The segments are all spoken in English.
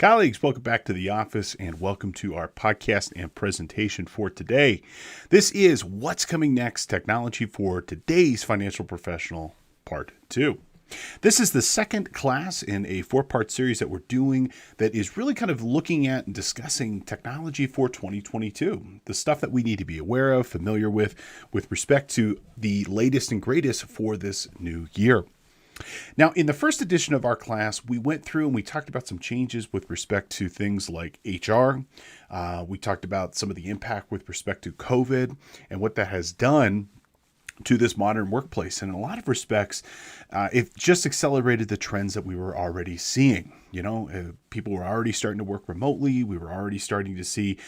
Colleagues, welcome back to the office and welcome to our podcast and presentation for today. This is What's Coming Next, Technology for Today's Financial Professional, Part 2. This is the second class in a four-part series that we're doing that is really kind of looking at and discussing technology for 2022, the stuff that we need to be aware of, familiar with respect to the latest and greatest for this new year. Now, in the first edition of our class, we went through and we talked about some changes with respect to things like HR. We talked about some of the impact with respect to COVID and what that has done to this modern workplace. And in a lot of respects, it just accelerated the trends that we were already seeing. People were already starting to work remotely. We were already starting to see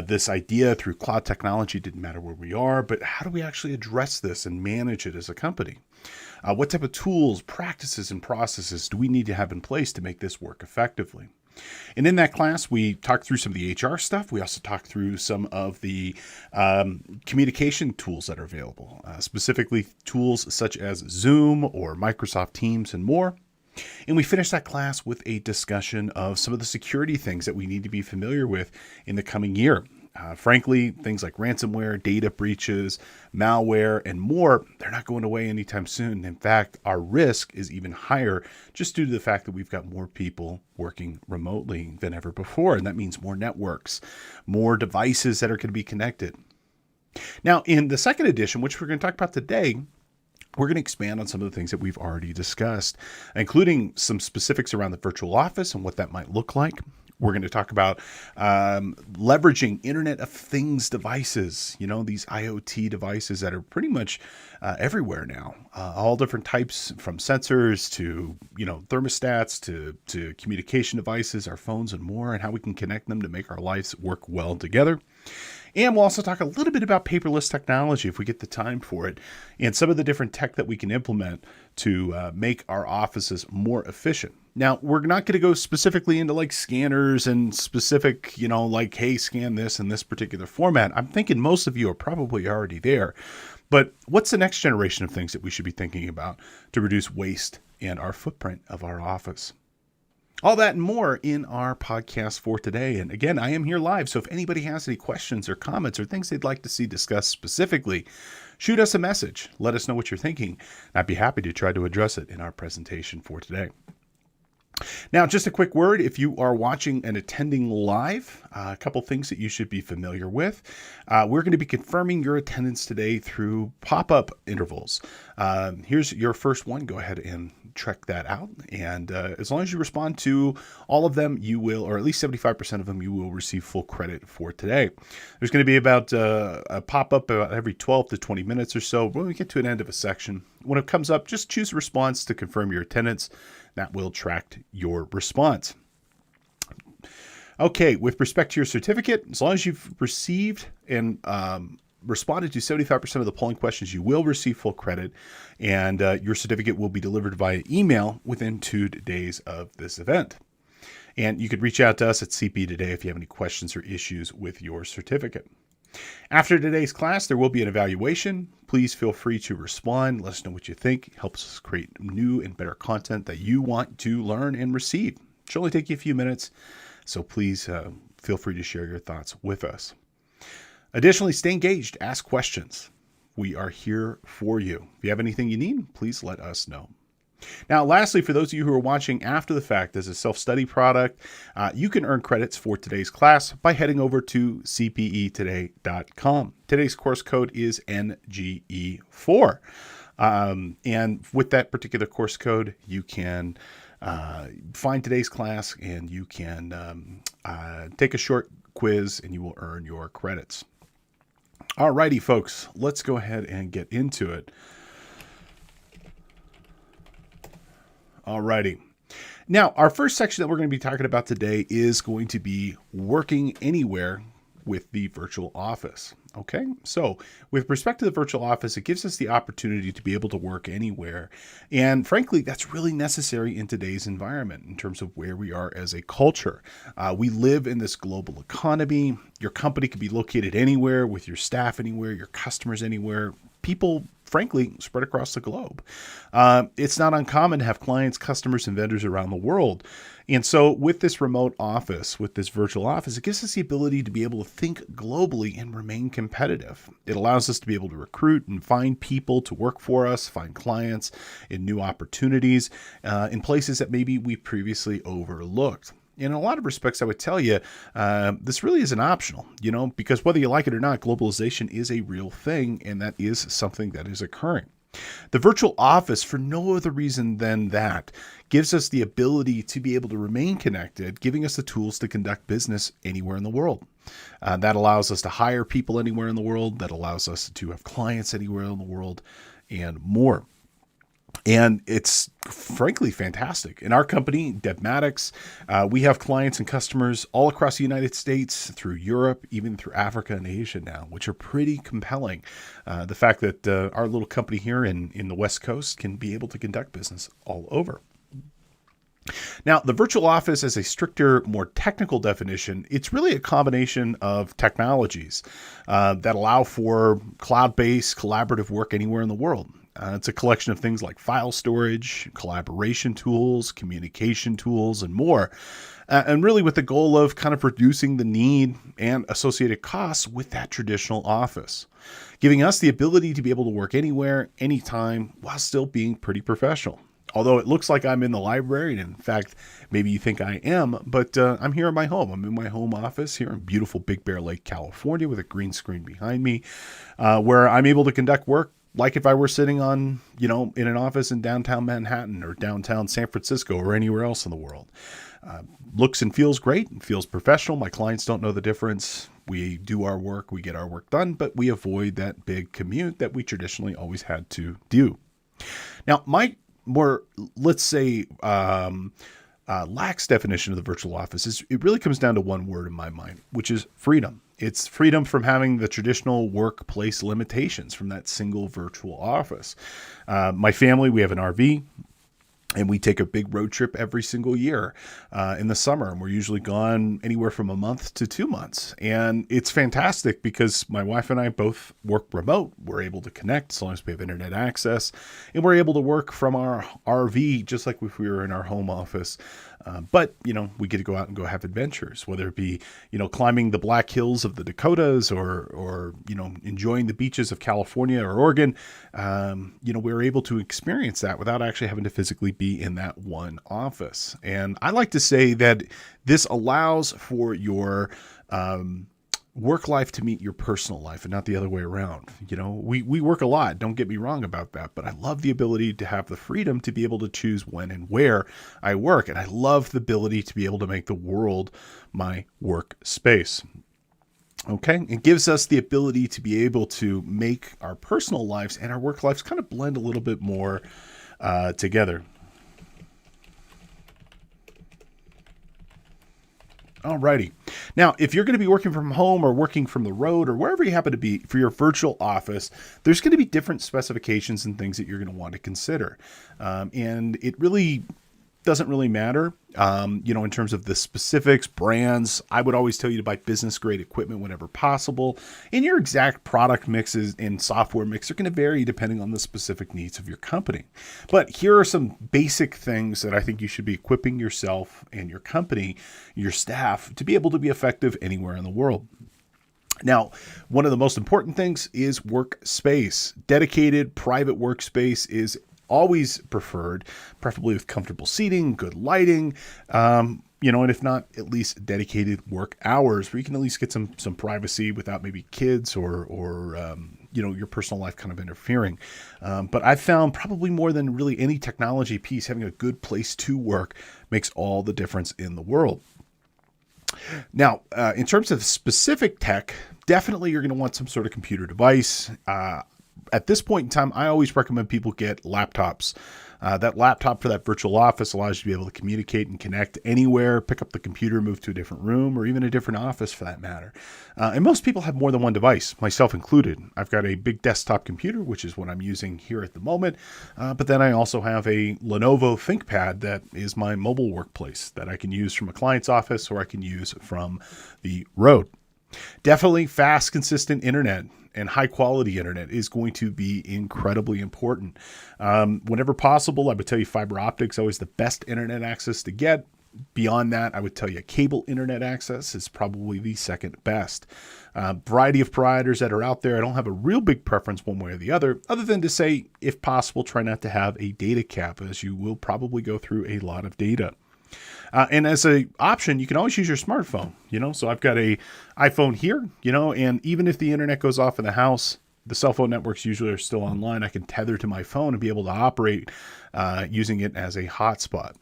this idea through cloud technology. It didn't matter where we are, but how do we actually address this and manage it as a company? What type of tools, practices, and processes do we need to have in place to make this work effectively? And in that class, we talked through some of the HR stuff. We also talked through some of the communication tools that are available, specifically tools such as Zoom or Microsoft Teams and more. And we finished that class with a discussion of some of the security things that we need to be familiar with in the coming year. Frankly, things like ransomware, data breaches, malware, and more, they're not going away anytime soon. In fact, our risk is even higher just due to the fact that we've got more people working remotely than ever before. And that means more networks, more devices that are going to be connected. Now, in the second edition, which we're going to talk about today, we're going to expand on some of the things that we've already discussed, including some specifics around the virtual office and what that might look like. We're going to talk about leveraging Internet of Things devices, these IoT devices that are pretty much everywhere now, all different types from sensors to, thermostats to communication devices, our phones and more, and how we can connect them to make our lives work well together. And we'll also talk a little bit about paperless technology if we get the time for it, and some of the different tech that we can implement to make our offices more efficient. Now, we're not going to go specifically into like scanners and specific, hey, scan this in this particular format. I'm thinking most of you are probably already there. But what's the next generation of things that we should be thinking about to reduce waste and our footprint of our office? All that and more in our podcast for today. And again, I am here live. So if anybody has any questions or comments or things they'd like to see discussed specifically, shoot us a message. Let us know what you're thinking. I'd be happy to try to address it in our presentation for today. Now, just a quick word, if you are watching and attending live, a couple things that you should be familiar with. We're going to be confirming your attendance today through pop-up intervals. Here's your first one. Go ahead and check that out. And as long as you respond to all of them, you will, or at least 75% of them, you will receive full credit for today. There's going to be about a pop-up about every 12 to 20 minutes or so when we get to an end of a section. When it comes up, just choose a response to confirm your attendance. That will track your response. Okay, with respect to your certificate, as long as you've received and responded to 75% of the polling questions, you will receive full credit, and your certificate will be delivered via email within 2 days of this event. And you could reach out to us at CPE today if you have any questions or issues with your certificate. After today's class, there will be an evaluation. Please feel free to respond. Let us know what you think. It helps us create new and better content that you want to learn and receive. It should only take you a few minutes, so please feel free to share your thoughts with us. Additionally, stay engaged. Ask questions. We are here for you. If you have anything you need, please let us know. Now, lastly, for those of you who are watching after the fact as a self-study product, you can earn credits for today's class by heading over to cpetoday.com. Today's course code is NGE4. And with that particular course code, you can find today's class and you can take a short quiz and you will earn your credits. All righty, folks, let's go ahead and get into it. Alrighty. Now, our first section that we're going to be talking about today is going to be working anywhere with the virtual office. Okay, so with respect to the virtual office, it gives us the opportunity to be able to work anywhere. And frankly, that's really necessary in today's environment in terms of where we are as a culture. We live in this global economy. Your company could be located anywhere with your staff anywhere, your customers anywhere. people, frankly, spread across the globe. It's not uncommon to have clients, customers, and vendors around the world. And so with this remote office, with this virtual office, it gives us the ability to be able to think globally and remain competitive. It allows us to be able to recruit and find people to work for us, find clients in new opportunities in places that maybe we previously overlooked. In a lot of respects, I would tell you, this really isn't optional, because whether you like it or not, globalization is a real thing, and that is something that is occurring. The virtual office, for no other reason than that, gives us the ability to be able to remain connected, giving us the tools to conduct business anywhere in the world. That allows us to hire people anywhere in the world. That allows us to have clients anywhere in the world and more. And it's frankly fantastic. In our company, Devmatics, we have clients and customers all across the United States, through Europe, even through Africa and Asia now, which are pretty compelling. The fact that our little company here in the West Coast can be able to conduct business all over. Now, the virtual office is a stricter, more technical definition. It's really a combination of technologies that allow for cloud-based collaborative work anywhere in the world. It's a collection of things like file storage, collaboration tools, communication tools, and more. And really with the goal of kind of reducing the need and associated costs with that traditional office, giving us the ability to be able to work anywhere, anytime, while still being pretty professional. Although it looks like I'm in the library, and in fact, maybe you think I am, but I'm here in my home. I'm in my home office here in beautiful Big Bear Lake, California, with a green screen behind me, where I'm able to conduct work like if I were sitting on, in an office in downtown Manhattan or downtown San Francisco or anywhere else in the world. Looks and feels great and feels professional. My clients don't know the difference. We do our work, we get our work done, but we avoid that big commute that we traditionally always had to do. Now, my more, let's say, lax definition of the virtual office is it really comes down to one word in my mind, which is freedom. It's freedom from having the traditional workplace limitations from that single virtual office. My family, we have an RV. And we take a big road trip every single year in the summer. And we're usually gone anywhere from a month to 2 months. And it's fantastic because my wife and I both work remote. We're able to connect as long as we have internet access. And we're able to work from our RV just like if we were in our home office. But we get to go out and go have adventures, whether it be, climbing the Black Hills of the Dakotas or enjoying the beaches of California or Oregon. We're able to experience that without actually having to physically be in that one office. And I like to say that this allows for your work life to meet your personal life and not the other way around. We work a lot. Don't get me wrong about that, but I love the ability to have the freedom to be able to choose when and where I work. And I love the ability to be able to make the world my work space. Okay. It gives us the ability to be able to make our personal lives and our work lives kind of blend a little bit more together. Alrighty. Now, if you're going to be working from home or working from the road or wherever you happen to be for your virtual office, there's going to be different specifications and things that you're going to want to consider. And it really doesn't really matter, in terms of the specifics, brands. I would always tell you to buy business grade equipment whenever possible. And your exact product mixes and software mix are going to vary depending on the specific needs of your company. But here are some basic things that I think you should be equipping yourself and your company, your staff, to be able to be effective anywhere in the world. Now, one of the most important things is workspace. Dedicated private workspace is always preferred, preferably with comfortable seating, good lighting, and if not, at least dedicated work hours where you can at least get some privacy without maybe kids or your personal life kind of interfering. But I've found probably more than really any technology piece, having a good place to work makes all the difference in the world. Now, in terms of specific tech, definitely you're going to want some sort of computer device. At this point in time, I always recommend people get laptops. That laptop for that virtual office allows you to be able to communicate and connect anywhere, pick up the computer, move to a different room, or even a different office for that matter. And most people have more than one device, myself included. I've got a big desktop computer, which is what I'm using here at the moment. But then I also have a Lenovo ThinkPad that is my mobile workplace that I can use from a client's office or I can use from the road. Definitely fast, consistent internet and high quality internet is going to be incredibly important. Whenever possible, I would tell you fiber optics is always the best internet access to get. Beyond that, I would tell you cable internet access is probably the second best. Variety of providers that are out there. I don't have a real big preference one way or the other than to say, if possible, try not to have a data cap, as you will probably go through a lot of data. And as an option, you can always use your smartphone, so I've got a iPhone here, and even if the internet goes off in the house, the cell phone networks usually are still online. I can tether to my phone and be able to operate using it as a hotspot.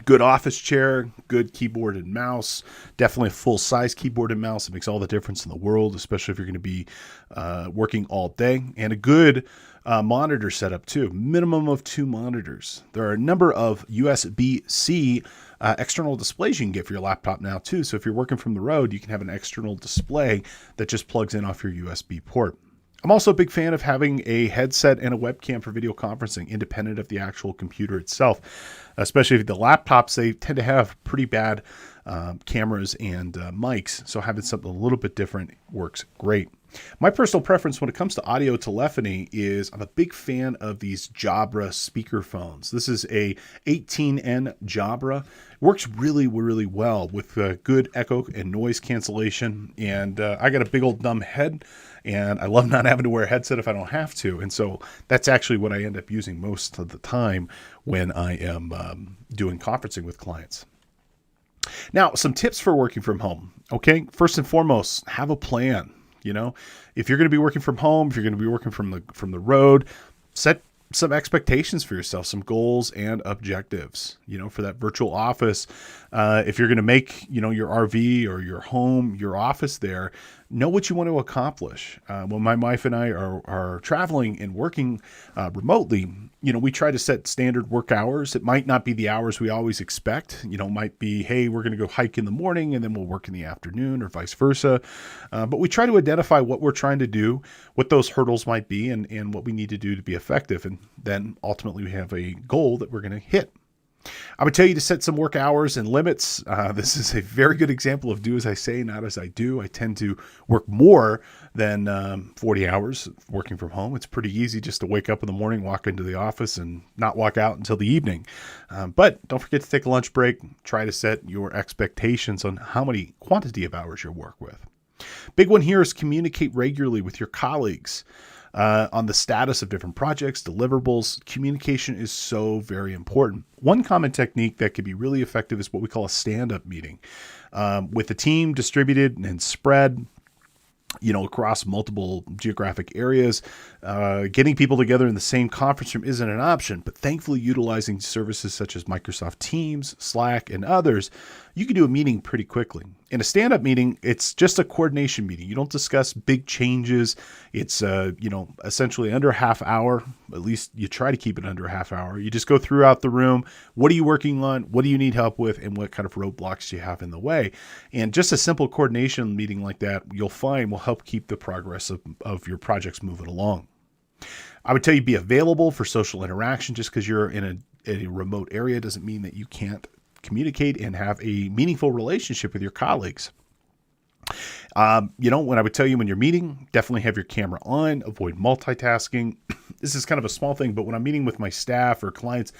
Good office chair, good keyboard and mouse, definitely a full-size keyboard and mouse. It makes all the difference in the world, especially if you're going to be working all day. And a good monitor setup too, minimum of 2 monitors. There are a number of USB-C external displays you can get for your laptop now too. So if you're working from the road, you can have an external display that just plugs in off your USB port. I'm also a big fan of having a headset and a webcam for video conferencing, independent of the actual computer itself. Especially if the laptops, they tend to have pretty bad cameras and mics. So having something a little bit different works great. My personal preference when it comes to audio telephony is I'm a big fan of these Jabra speakerphones. This is a 18N Jabra. Works really, really well with good echo and noise cancellation. And I got a big old dumb head, and I love not having to wear a headset if I don't have to. And so that's actually what I end up using most of the time when I am doing conferencing with clients. Now, some tips for working from home. Okay, first and foremost, have a plan. If you're going to be working from home, if you're going to be working from the road, set some expectations for yourself, some goals and objectives, for that virtual office. If you're going to make, your RV or your home, your office there, know what you want to accomplish. When my wife and I are traveling and working remotely, we try to set standard work hours. It might not be the hours we always expect. It might be, hey, we're going to go hike in the morning and then we'll work in the afternoon, or vice versa. But we try to identify what we're trying to do, what those hurdles might be, and what we need to do to be effective. And then ultimately we have a goal that we're going to hit. I would tell you to set some work hours and limits. This is a very good example of do as I say, not as I do. I tend to work more than 40 hours working from home. It's pretty easy just to wake up in the morning, walk into the office, and not walk out until the evening. But don't forget to take a lunch break. Try to set your expectations on how many quantity of hours you'll work with. Big one here is communicate regularly with your colleagues. On the status of different projects, deliverables. Communication is so very important. One common technique that can be really effective is what we call a stand-up meeting. With the team distributed and spread, across multiple geographic areas, getting people together in the same conference room isn't an option, but thankfully utilizing services such as Microsoft Teams, Slack, and others, you can do a meeting pretty quickly. In a stand-up meeting, it's just a coordination meeting. You don't discuss big changes. It's, essentially under a half hour. At least you try to keep it under a half hour. You just go throughout the room. What are you working on? What do you need help with? And what kind of roadblocks do you have in the way? And just a simple coordination meeting like that, you'll find will help keep the progress of your projects moving along. I would tell you be available for social interaction. Just because you're in a remote area doesn't mean that you can't communicate and have a meaningful relationship with your colleagues. When I would tell you when you're meeting, definitely have your camera on, avoid multitasking. This is kind of a small thing, but when I'm meeting with my staff or clients,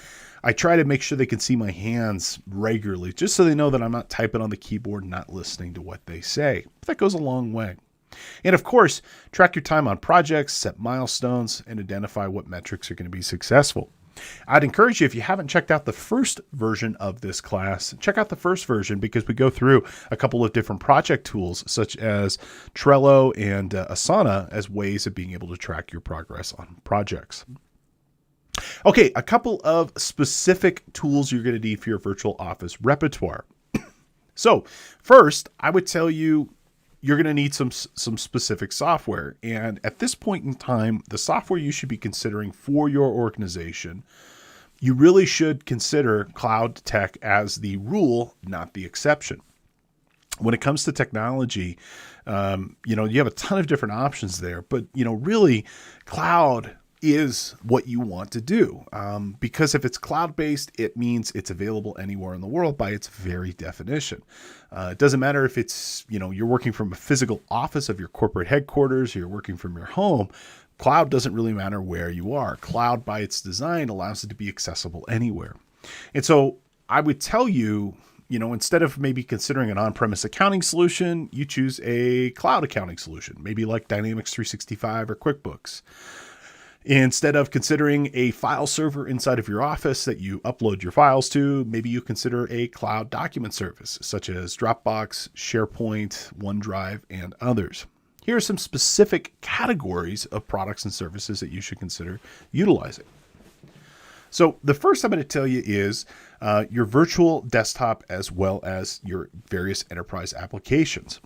I try to make sure they can see my hands regularly, just so they know that I'm not typing on the keyboard and not listening to what they say. That goes a long way. And of course, track your time on projects, set milestones, and identify what metrics are going to be successful. I'd encourage you, if you haven't checked out the first version of this class, check out the first version, because we go through a couple of different project tools such as Trello and Asana as ways of being able to track your progress on projects. Okay, a couple of specific tools you're going to need for your virtual office repertoire. So first, I would tell you, you're going to need some specific software. And at this point in time, the software you should be considering for your organization, you really should consider cloud tech as the rule, not the exception. When it comes to technology, you have a ton of different options there, but really cloud is what you want to do. Because if it's cloud-based, it means it's available anywhere in the world by its very definition. It doesn't matter if it's, you're working from a physical office of your corporate headquarters, or you're working from your home. Cloud doesn't really matter where you are. Cloud by its design allows it to be accessible anywhere. And so I would tell you, instead of maybe considering an on-premise accounting solution, you choose a cloud accounting solution, maybe like Dynamics 365 or QuickBooks. Instead of considering a file server inside of your office that you upload your files to, maybe you consider a cloud document service such as Dropbox, SharePoint, OneDrive, and others. Here are some specific categories of products and services that you should consider utilizing. So the first I'm going to tell you is your virtual desktop as well as your various enterprise applications.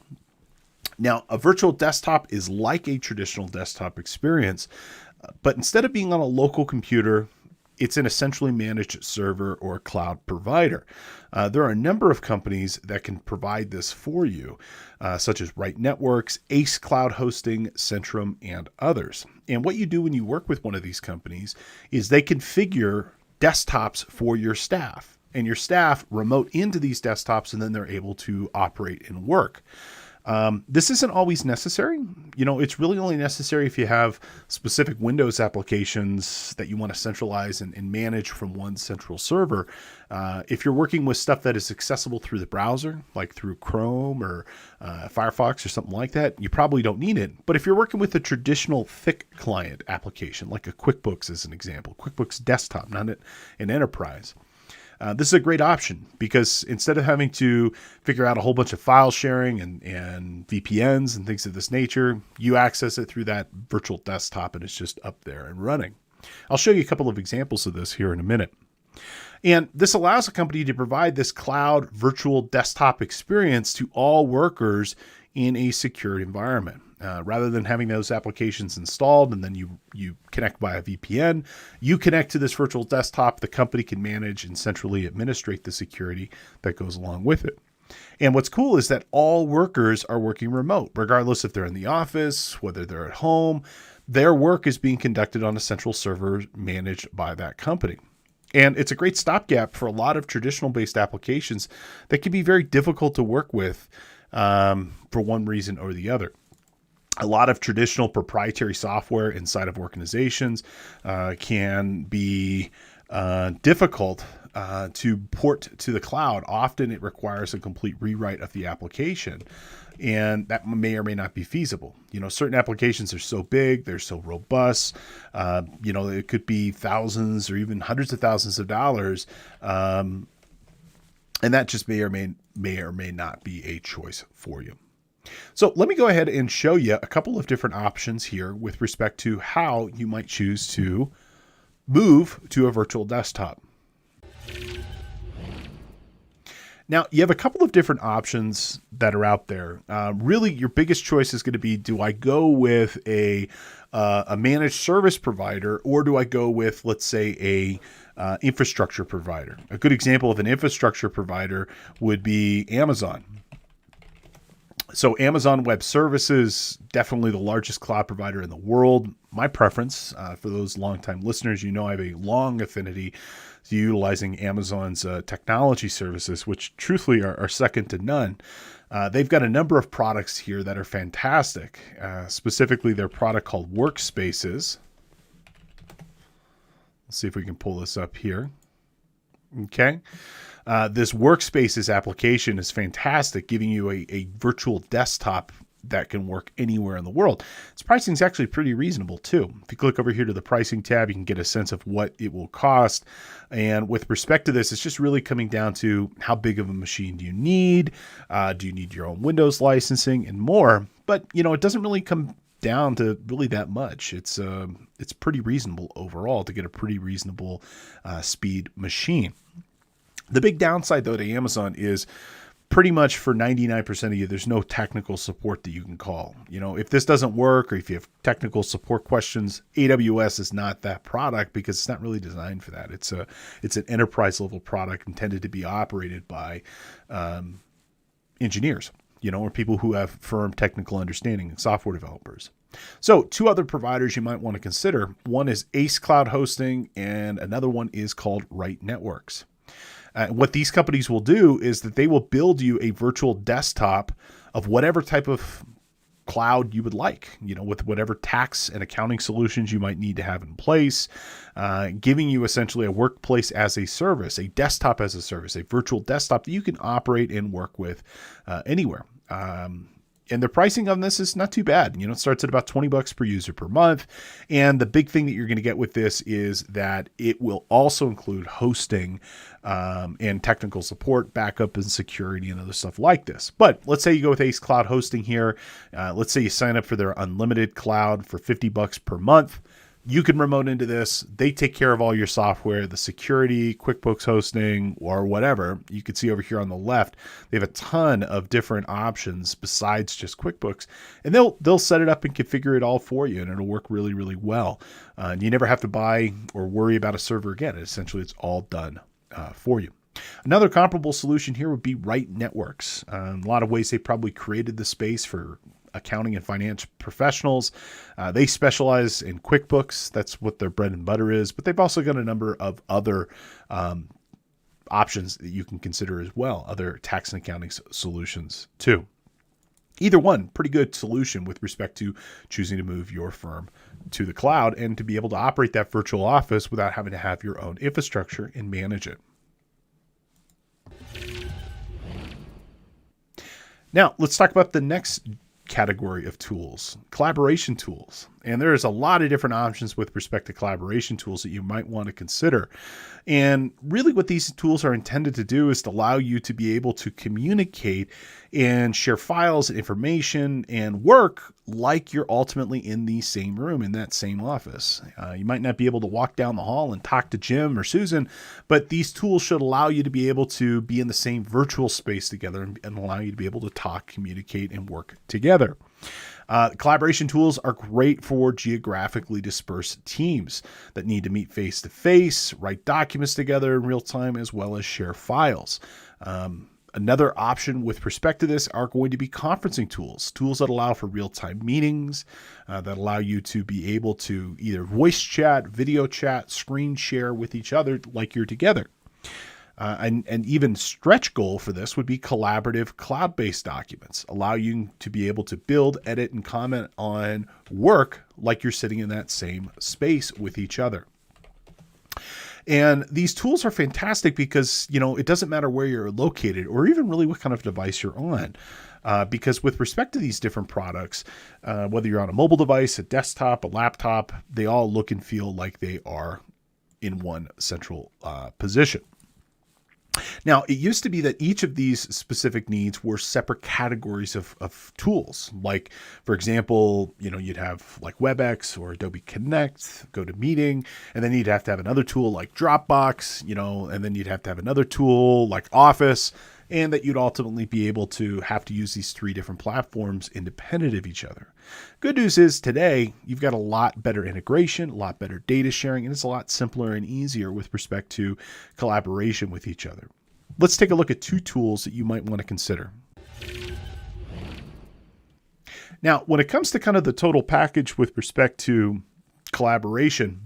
Now, a virtual desktop is like a traditional desktop experience, but instead of being on a local computer, it's in a centrally managed server or cloud provider. There are a number of companies that can provide this for you, such as Right Networks, Ace Cloud Hosting, Centrum, and others. And what you do when you work with one of these companies is they configure desktops for your staff, and your staff remote into these desktops, and then they're able to operate and work. This isn't always necessary. It's really only necessary if you have specific Windows applications that you want to centralize and manage from one central server. If you're working with stuff that is accessible through the browser, like through Chrome or Firefox or something like that, you probably don't need it. But if you're working with a traditional thick client application, like a QuickBooks as an example, QuickBooks Desktop, not an enterprise, this is a great option because instead of having to figure out a whole bunch of file sharing and VPNs and things of this nature, you access it through that virtual desktop and it's just up there and running. I'll show you a couple of examples of this here in a minute. And this allows a company to provide this cloud virtual desktop experience to all workers in a secured environment. Rather than having those applications installed and then you connect via VPN, you connect to this virtual desktop. The company can manage and centrally administrate the security that goes along with it. And what's cool is that all workers are working remote, regardless if they're in the office, whether they're at home. Their work is being conducted on a central server managed by that company. And it's a great stopgap for a lot of traditional based applications that can be very difficult to work with for one reason or the other. A lot of traditional proprietary software inside of organizations can be difficult to port to the cloud. Often it requires a complete rewrite of the application, and that may or may not be feasible. Certain applications are so big, they're so robust, it could be thousands or even hundreds of thousands of dollars, and that just may or may not be a choice for you. So let me go ahead and show you a couple of different options here with respect to how you might choose to move to a virtual desktop. Now, you have a couple of different options that are out there. Really, your biggest choice is going to be, do I go with a managed service provider, or do I go with, let's say, a infrastructure provider? A good example of an infrastructure provider would be Amazon. So Amazon Web Services, definitely the largest cloud provider in the world. My preference, for those longtime listeners, I have a long affinity to utilizing Amazon's technology services, which truthfully are second to none. They've got a number of products here that are fantastic, specifically their product called Workspaces. Let's see if we can pull this up here. Okay. This Workspaces application is fantastic, giving you a virtual desktop that can work anywhere in the world. Its pricing is actually pretty reasonable too. If you click over here to the pricing tab, you can get a sense of what it will cost. And with respect to this, it's just really coming down to how big of a machine do you need? Do you need your own Windows licensing and more? But it doesn't really come down to really that much. It's pretty reasonable overall to get a pretty reasonable speed machine. The big downside, though, to Amazon is pretty much for 99% of you, there's no technical support that you can call. If this doesn't work or if you have technical support questions, AWS is not that product because it's not really designed for that. It's an enterprise level product intended to be operated by engineers, or people who have firm technical understanding and software developers. So 2 other providers you might want to consider. One is Ace Cloud Hosting, and another one is called Right Networks. What these companies will do is that they will build you a virtual desktop of whatever type of cloud you would like, with whatever tax and accounting solutions you might need to have in place, giving you essentially a workplace as a service, a desktop as a service, a virtual desktop that you can operate and work with anywhere. And the pricing on this is not too bad. It starts at about $20 per user per month. And the big thing that you're going to get with this is that it will also include hosting and technical support, backup and security and other stuff like this. But let's say you go with Ace Cloud Hosting here. Let's say you sign up for their unlimited cloud for $50 per month. You can remote into this. They take care of all your software, the security, QuickBooks hosting, or whatever. You can see over here on the left, they have a ton of different options besides just QuickBooks, and they'll set it up and configure it all for you, and it'll work really, really well. And you never have to buy or worry about a server again. Essentially, it's all done for you. Another comparable solution here would be Right Networks. A lot of ways they probably created the space for accounting and finance professionals. They specialize in QuickBooks. That's what their bread and butter is, but they've also got a number of other options that you can consider as well, other tax and accounting solutions too. Either one, pretty good solution with respect to choosing to move your firm to the cloud and to be able to operate that virtual office without having to have your own infrastructure and manage it. Now, let's talk about the next category of tools, collaboration tools. And there's a lot of different options with respect to collaboration tools that you might want to consider. And really what these tools are intended to do is to allow you to be able to communicate and share files and information and work like you're ultimately in the same room, in that same office. You might not be able to walk down the hall and talk to Jim or Susan, but these tools should allow you to be able to be in the same virtual space together and allow you to be able to talk, communicate, and work together. Collaboration tools are great for geographically dispersed teams that need to meet face-to-face, write documents together in real time, as well as share files. Another option with respect to this are going to be conferencing tools that allow for real-time meetings, that allow you to be able to either voice chat, video chat, screen share with each other like you're together. And even stretch goal for this would be collaborative cloud-based documents, allow you to be able to build, edit, and comment on work like you're sitting in that same space with each other. And these tools are fantastic because, it doesn't matter where you're located or even really what kind of device you're on. Because with respect to these different products, whether you're on a mobile device, a desktop, a laptop, they all look and feel like they are in one central position. Now, it used to be that each of these specific needs were separate categories of tools. Like, for example, you'd have like WebEx or Adobe Connect, GoToMeeting, and then you'd have to have another tool like Dropbox, and then you'd have to have another tool like Office, and that you'd ultimately be able to have to use these 3 different platforms independent of each other. Good news is today, you've got a lot better integration, a lot better data sharing, and it's a lot simpler and easier with respect to collaboration with each other. Let's take a look at 2 tools that you might want to consider. Now, when it comes to kind of the total package with respect to collaboration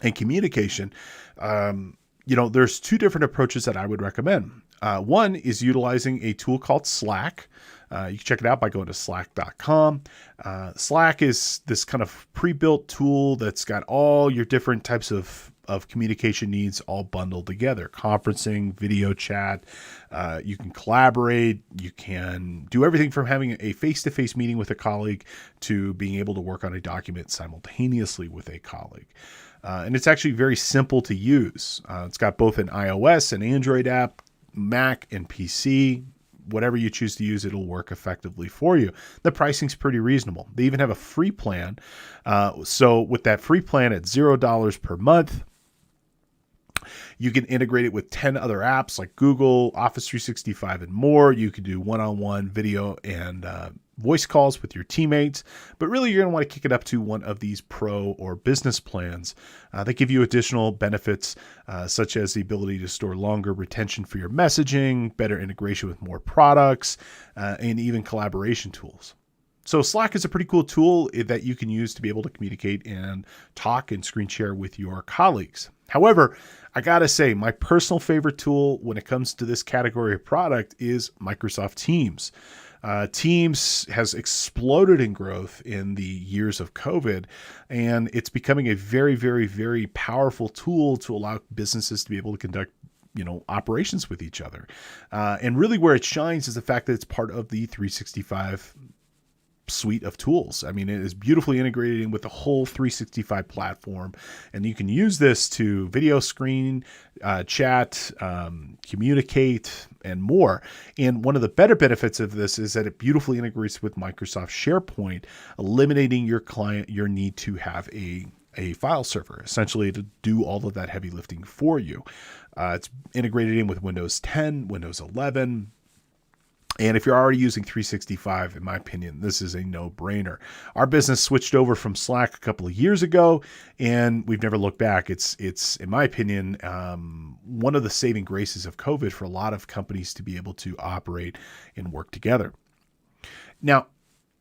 and communication, there's 2 different approaches that I would recommend. One is utilizing a tool called Slack. You can check it out by going to slack.com. Slack is this kind of pre-built tool that's got all your different types of communication needs all bundled together. Conferencing, video chat, you can collaborate, you can do everything from having a face-to-face meeting with a colleague to being able to work on a document simultaneously with a colleague. And it's actually very simple to use. It's got both an iOS and Android app, Mac and PC. Whatever you choose to use, it'll work effectively for you. The pricing's pretty reasonable. They even have a free plan. So with that free plan at $0 per month, you can integrate it with 10 other apps like Google, Office 365, and more. You can do one-on-one video and voice calls with your teammates, but really you're going to want to kick it up to one of these pro or business plans that give you additional benefits such as the ability to store longer retention for your messaging, better integration with more products, and even collaboration tools. So Slack is a pretty cool tool that you can use to be able to communicate and talk and screen share with your colleagues. However, I gotta say, my personal favorite tool when it comes to this category of product is Microsoft Teams. Teams has exploded in growth in the years of COVID, and it's becoming a very, very, very powerful tool to allow businesses to be able to conduct operations with each other. And really where it shines is the fact that it's part of the 365 suite of tools. I mean, it is beautifully integrated in with the whole 365 platform, and you can use this to video screen, chat, communicate, and more. And one of the better benefits of this is that it beautifully integrates with Microsoft SharePoint, eliminating your need to have a file server, essentially to do all of that heavy lifting for you. It's integrated in with Windows 10, Windows 11, and if you're already using 365, in my opinion, this is a no-brainer. Our business switched over from Slack a couple of years ago, and we've never looked back. It's in my opinion, one of the saving graces of COVID for a lot of companies to be able to operate and work together. Now,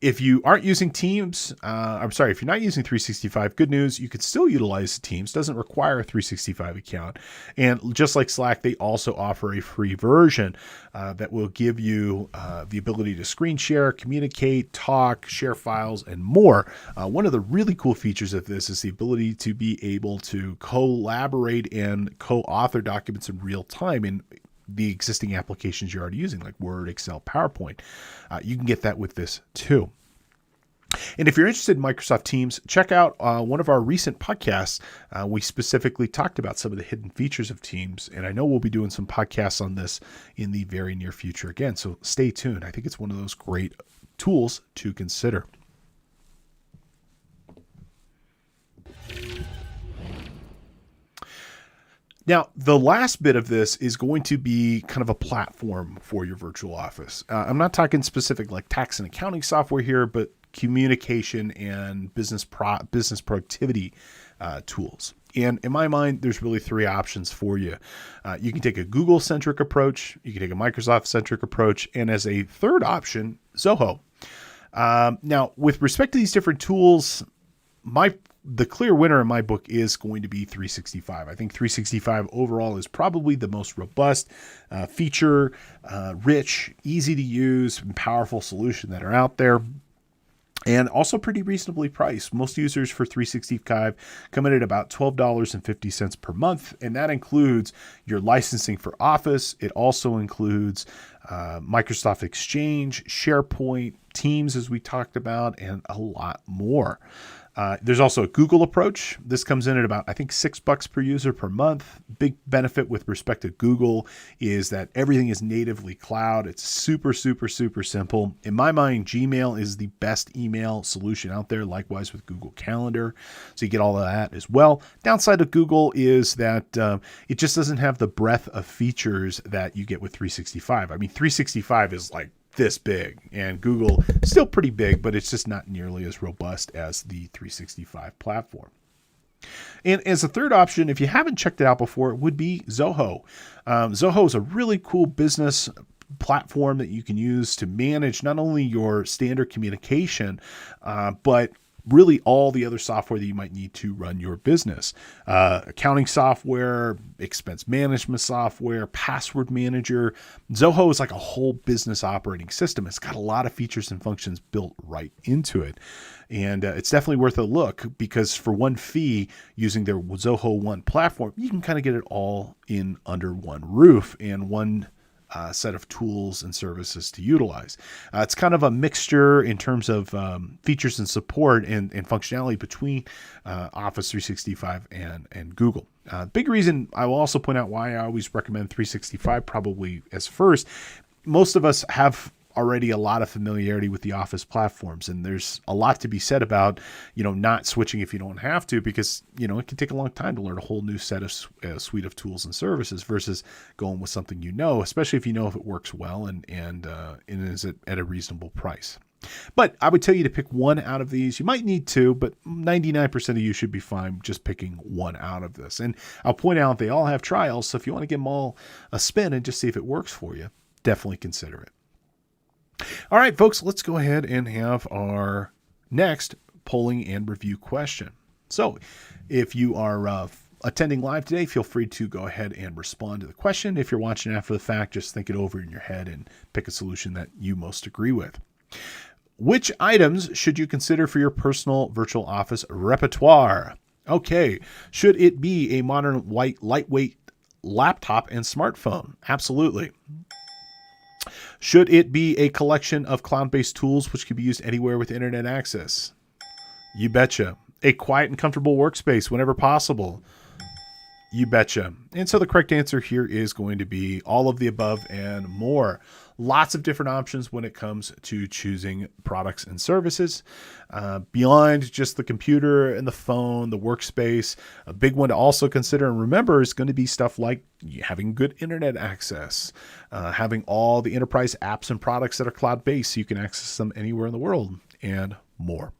if you aren't using Teams, if you're not using 365, good news, you could still utilize Teams. Doesn't require a 365 account. And just like Slack, they also offer a free version that will give you the ability to screen share, communicate, talk, share files, and more. One of the really cool features of this is the ability to be able to collaborate and co-author documents in real time in the existing applications you're already using, like Word, Excel, PowerPoint. You can get that with this too. And if you're interested in Microsoft Teams, check out one of our recent podcasts. We specifically talked about some of the hidden features of Teams, and I know we'll be doing some podcasts on this in the very near future again, so stay tuned. I think it's one of those great tools to consider. Now, the last bit of this is going to be kind of a platform for your virtual office. I'm not talking specific like tax and accounting software here, but communication and business productivity tools. And in my mind, there's really three options for you. You can take a Google-centric approach, you can take a Microsoft-centric approach, and as a third option, Zoho. Now, with respect to these different tools, the clear winner in my book is going to be 365. I think 365 overall is probably the most robust, feature rich, easy to use, and powerful solution that are out there. And also pretty reasonably priced. Most users for 365 come in at about $12.50 per month, and that includes your licensing for Office. It also includes Microsoft Exchange, SharePoint, Teams, as we talked about, and a lot more. There's also a Google approach. This comes in at about, I think, $6 per user per month. Big benefit with respect to Google is that everything is natively cloud. It's super, super, super simple. In my mind, Gmail is the best email solution out there, likewise with Google Calendar. So you get all of that as well. Downside of Google is that it just doesn't have the breadth of features that you get with 365. I mean, 365 is like this big, and Google still pretty big, but it's just not nearly as robust as the 365 platform. And as a third option, if you haven't checked it out before, it would be Zoho. Zoho is a really cool business platform that you can use to manage not only your standard communication, but really all the other software that you might need to run your business. Accounting software, expense management software, password manager. Zoho is like a whole business operating system. It's got a lot of features and functions built right into it. And it's definitely worth a look because for one fee using their Zoho One platform, you can kind of get it all in under one roof and one set of tools and services to utilize. It's kind of a mixture in terms of features and support and functionality between Office 365 and Google. Big reason I will also point out why I always recommend 365 probably as first. Most of us have already a lot of familiarity with the Office platforms, and there's a lot to be said about, not switching if you don't have to, because, it can take a long time to learn a whole new set of suite of tools and services versus going with something especially if you know if it works well and is at a reasonable price. But I would tell you to pick one out of these. You might need two, but 99% of you should be fine just picking one out of this. And I'll point out they all have trials, so if you want to give them all a spin and just see if it works for you, definitely consider it. All right, folks, let's go ahead and have our next polling and review question. So if you are attending live today, feel free to go ahead and respond to the question. If you're watching after the fact, just think it over in your head and pick a solution that you most agree with. Which items should you consider for your personal virtual office repertoire? Okay, should it be a modern white lightweight laptop and smartphone? Absolutely. Should it be a collection of cloud-based tools which can be used anywhere with internet access? You betcha. A quiet and comfortable workspace whenever possible? You betcha. And so the correct answer here is going to be all of the above and more. Lots of different options when it comes to choosing products and services. Beyond just the computer and the phone, the workspace, a big one to also consider and remember is going to be stuff like having good internet access, having all the enterprise apps and products that are cloud-based so you can access them anywhere in the world, and more.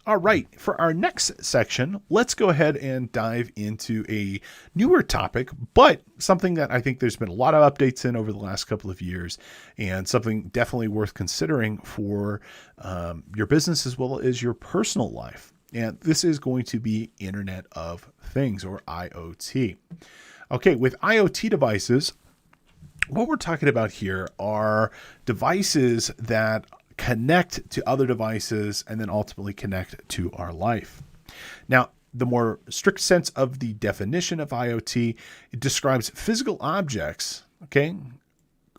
All right, for our next section, let's go ahead and dive into a newer topic, but something that I think there's been a lot of updates in over the last couple of years, and something definitely worth considering for your business as well as your personal life. And this is going to be Internet of Things, or IoT. Okay, with IoT devices, what we're talking about here are devices that connect to other devices and then ultimately connect to our life. Now, the more strict sense of the definition of IoT, it describes physical objects, okay,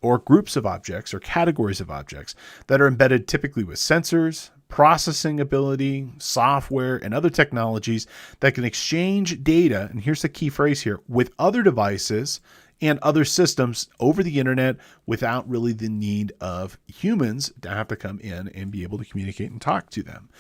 or groups of objects or categories of objects that are embedded typically with sensors, processing ability, software, and other technologies that can exchange data, and here's the key phrase here, with other devices and other systems over the internet without really the need of humans to have to come in and be able to communicate and talk to them.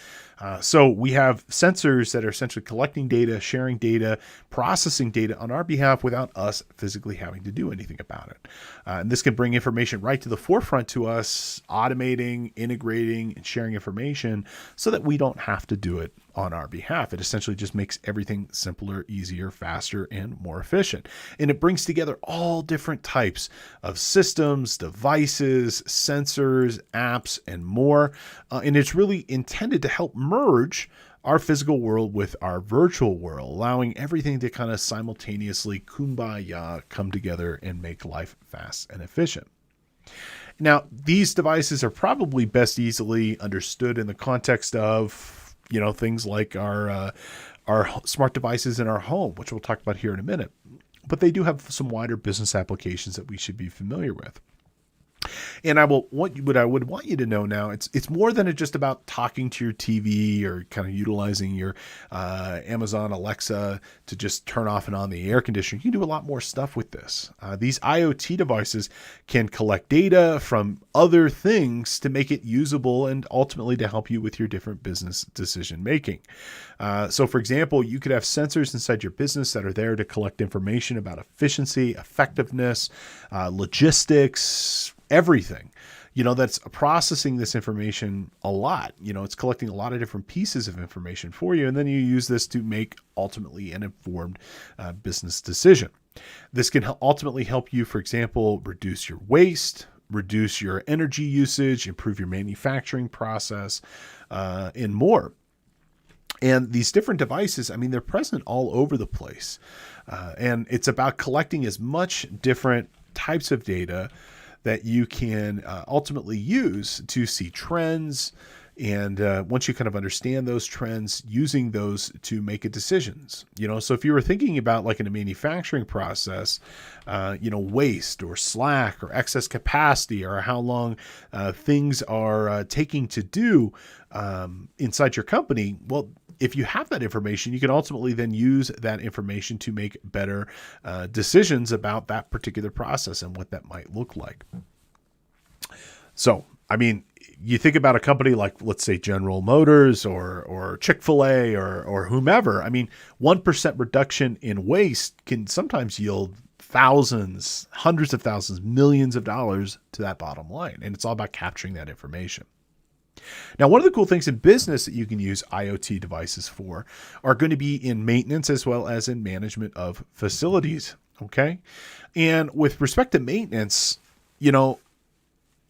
So we have sensors that are essentially collecting data, sharing data, processing data on our behalf without us physically having to do anything about it. And this can bring information right to the forefront to us, automating, integrating, and sharing information so that we don't have to do it on our behalf. It essentially just makes everything simpler, easier, faster, and more efficient. And it brings together all different types of systems, devices, sensors, apps, and more. And it's really intended to help merge our physical world with our virtual world, allowing everything to kind of simultaneously kumbaya come together and make life fast and efficient. Now, these devices are probably best easily understood in the context of things like our smart devices in our home, which we'll talk about here in a minute. But they do have some wider business applications that we should be familiar with. And what I would want you to know now, it's more than just about talking to your TV or kind of utilizing your Amazon Alexa to just turn off and on the air conditioner. You can do a lot more stuff with this. These IoT devices can collect data from other things to make it usable and ultimately to help you with your different business decision making. So for example, you could have sensors inside your business that are there to collect information about efficiency, effectiveness, logistics, everything, that's processing this information a lot. It's collecting a lot of different pieces of information for you. And then you use this to make ultimately an informed business decision. This can ultimately help you, for example, reduce your waste, reduce your energy usage, improve your manufacturing process, and more. And these different devices, they're present all over the place. And it's about collecting as much different types of data that you can ultimately use to see trends. And once you kind of understand those trends, using those to make decisions, so if you were thinking about like in a manufacturing process, waste or slack or excess capacity or how long things are taking to do inside your company, well, if you have that information, you can ultimately then use that information to make better decisions about that particular process and what that might look like. So, you think about a company like, let's say, General Motors or Chick-fil-A or whomever. 1% reduction in waste can sometimes yield thousands, hundreds of thousands, millions of dollars to that bottom line. And it's all about capturing that information. Now, one of the cool things in business that you can use IoT devices for are going to be in maintenance as well as in management of facilities. Okay. And with respect to maintenance, you know,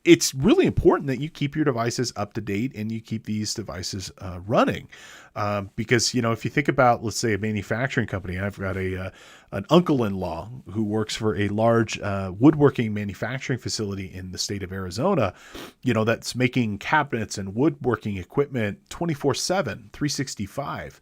it's really important that you keep your devices up to date and you keep these devices running. Because, if you think about, let's say, a manufacturing company, I've got an uncle-in-law who works for a large woodworking manufacturing facility in the state of Arizona, that's making cabinets and woodworking equipment 24/7, 365.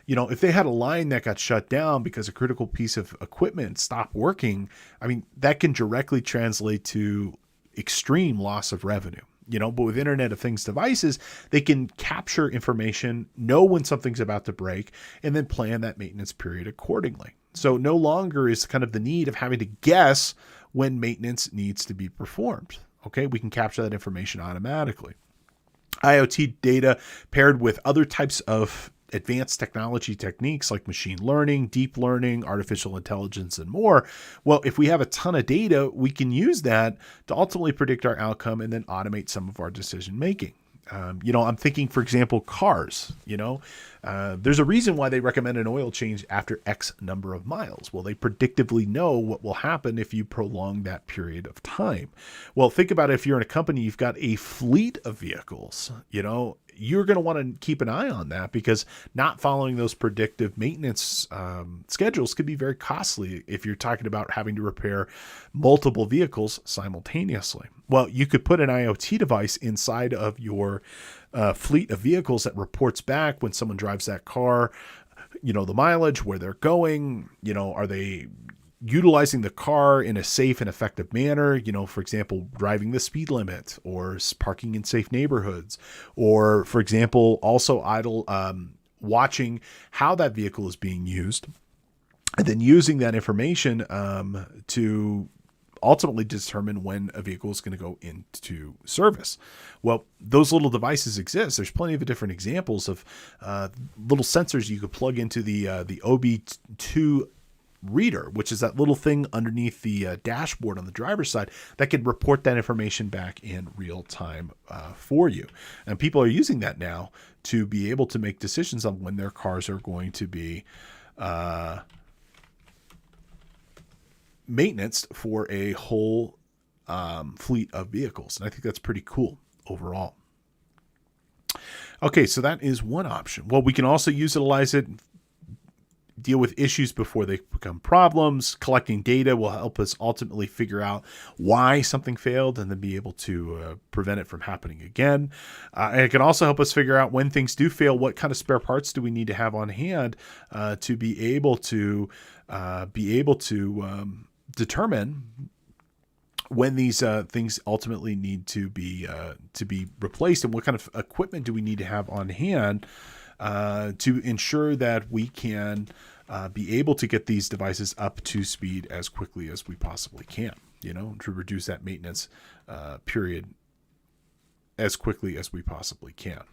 If they had a line that got shut down because a critical piece of equipment stopped working, I mean, that can directly translate to extreme loss of revenue. But with Internet of Things devices, they can capture information, know when something's about to break, and then plan that maintenance period accordingly. So no longer is kind of the need of having to guess when maintenance needs to be performed. Okay, we can capture that information automatically. IoT data paired with other types of advanced technology techniques like machine learning, deep learning, artificial intelligence, and more. Well, if we have a ton of data, we can use that to ultimately predict our outcome and then automate some of our decision making. I'm thinking, for example, cars. There's a reason why they recommend an oil change after X number of miles. Well, they predictively know what will happen if you prolong that period of time. Well, think about it. If you're in a company, you've got a fleet of vehicles, you're going to want to keep an eye on that, because not following those predictive maintenance schedules could be very costly if you're talking about having to repair multiple vehicles simultaneously. Well, you could put an IoT device inside of your fleet of vehicles that reports back when someone drives that car, the mileage, where they're going, are they utilizing the car in a safe and effective manner, for example, driving the speed limit or parking in safe neighborhoods, or, for example, also watching how that vehicle is being used, and then using that information to ultimately determine when a vehicle is going to go into service. Well, those little devices exist. There's plenty of different examples of little sensors you could plug into the OB2 reader, which is that little thing underneath the dashboard on the driver's side that can report that information back in real time for you. And people are using that now to be able to make decisions on when their cars are going to be maintenance for a whole fleet of vehicles. And I think that's pretty cool overall. Okay, so that is one option. Well, we can also utilize it, deal with issues before they become problems. Collecting data will help us ultimately figure out why something failed and then be able to prevent it from happening again. And it can also help us figure out when things do fail, what kind of spare parts do we need to have on hand to be able to determine when these things ultimately need to be replaced, and what kind of equipment do we need to have on hand to ensure that we can be able to get these devices up to speed as quickly as we possibly can, to reduce that maintenance period as quickly as we possibly can.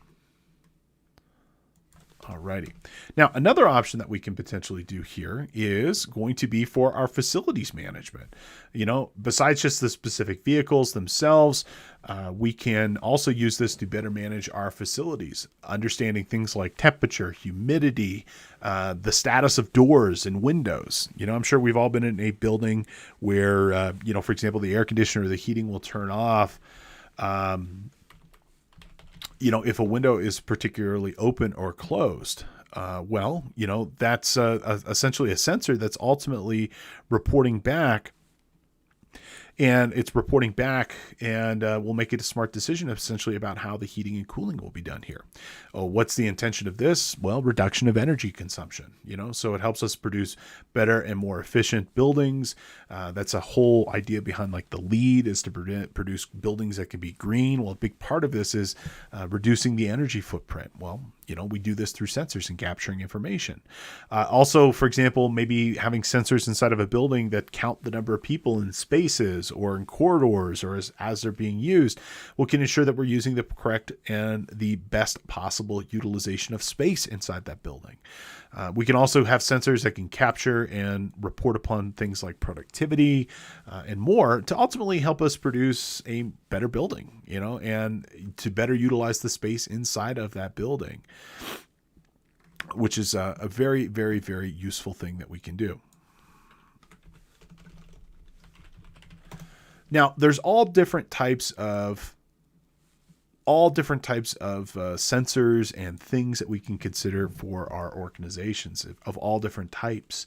Alrighty. Now, another option that we can potentially do here is going to be for our facilities management. Besides just the specific vehicles themselves, we can also use this to better manage our facilities, understanding things like temperature, humidity, the status of doors and windows. I'm sure we've all been in a building where, for example, the air conditioner or the heating will turn off. If a window is particularly open or closed, that's essentially a sensor that's ultimately reporting back. And it's reporting back and we'll make it a smart decision essentially about how the heating and cooling will be done here. Oh, what's the intention of this? Well, reduction of energy consumption, so it helps us produce better and more efficient buildings. That's a whole idea behind like the LEED, is to produce buildings that can be green. Well, a big part of this is reducing the energy footprint. Well, we do this through sensors and capturing information. Also, for example, maybe having sensors inside of a building that count the number of people in spaces or in corridors or as they're being used, can ensure that we're using the correct and the best possible utilization of space inside that building. We can also have sensors that can capture and report upon things like productivity and more to ultimately help us produce a better building, and to better utilize the space inside of that building, which is a very, very, very useful thing that we can do. Now, there's all different types of sensors and things that we can consider for our organizations of all different types.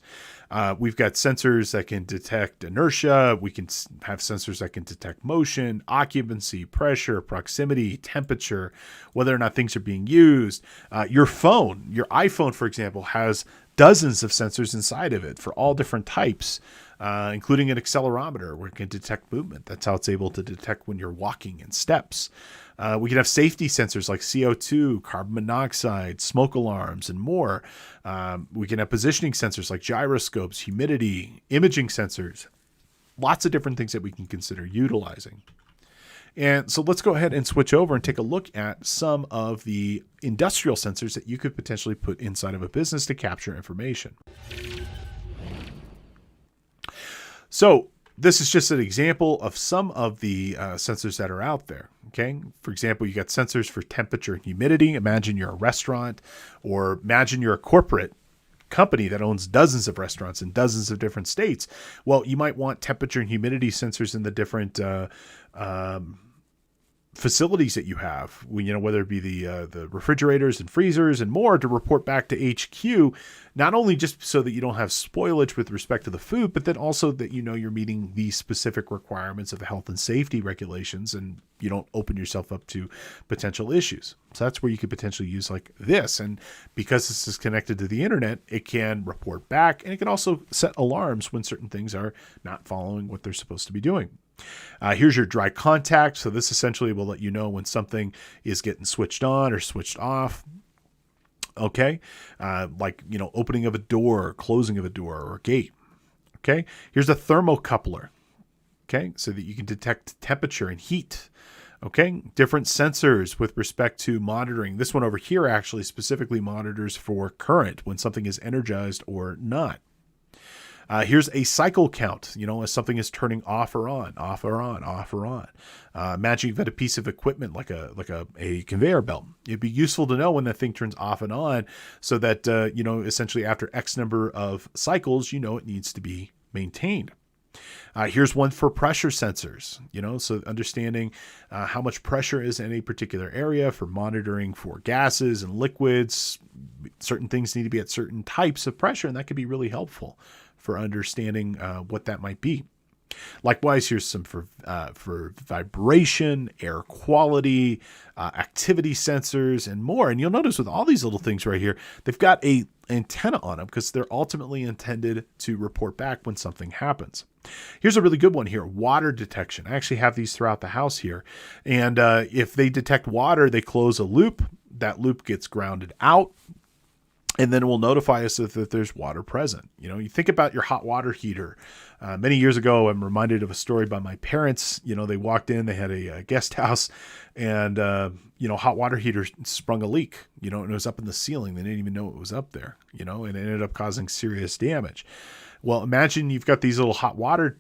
We've got sensors that can detect inertia. We can have sensors that can detect motion, occupancy, pressure, proximity, temperature, whether or not things are being used. Your iPhone, for example, has dozens of sensors inside of it for all different types, including an accelerometer where it can detect movement. That's how it's able to detect when you're walking in steps. We can have safety sensors like CO2, carbon monoxide, smoke alarms, and more. We can have positioning sensors like gyroscopes, humidity, imaging sensors, lots of different things that we can consider utilizing. And so let's go ahead and switch over and take a look at some of the industrial sensors that you could potentially put inside of a business to capture information. So this is just an example of some of the sensors that are out there. Okay. For example, you got sensors for temperature and humidity. Imagine you're a restaurant, or imagine you're a corporate company that owns dozens of restaurants in dozens of different states. Well, you might want temperature and humidity sensors in the different facilities that you have, whether it be the refrigerators and freezers and more, to report back to HQ, not only just so that you don't have spoilage with respect to the food, but then also that you're meeting the specific requirements of the health and safety regulations, and you don't open yourself up to potential issues. So that's where you could potentially use like this. And because this is connected to the internet, it can report back, and it can also set alarms when certain things are not following what they're supposed to be doing. Here's your dry contact. So this essentially will let you know when something is getting switched on or switched off. Okay. Like, opening of a door, closing of a door or a gate. Okay. Here's a thermocoupler. Okay. So that you can detect temperature and heat. Okay. Different sensors with respect to monitoring. This one over here actually specifically monitors for current when something is energized or not. Here's a cycle count, as something is turning off or on, off or on, off or on. Imagine you've got a piece of equipment like a conveyor belt. It'd be useful to know when that thing turns off and on, so that, essentially after X number of cycles, it needs to be maintained. Here's one for pressure sensors, so understanding how much pressure is in a particular area for monitoring for gases and liquids. Certain things need to be at certain types of pressure, and that could be really helpful for understanding what that might be. Likewise, here's some for vibration, air quality, activity sensors, and more. And you'll notice with all these little things right here, they've got a antenna on them because they're ultimately intended to report back when something happens. Here's a really good one here, water detection. I actually have these throughout the house here. And if they detect water, they close a loop. That loop gets grounded out, and then it will notify us that there's water present. You think about your hot water heater. Many years ago, I'm reminded of a story by my parents. They walked in, they had a guest house, and, hot water heater sprung a leak, and it was up in the ceiling. They didn't even know it was up there, and it ended up causing serious damage. Well, imagine you've got these little water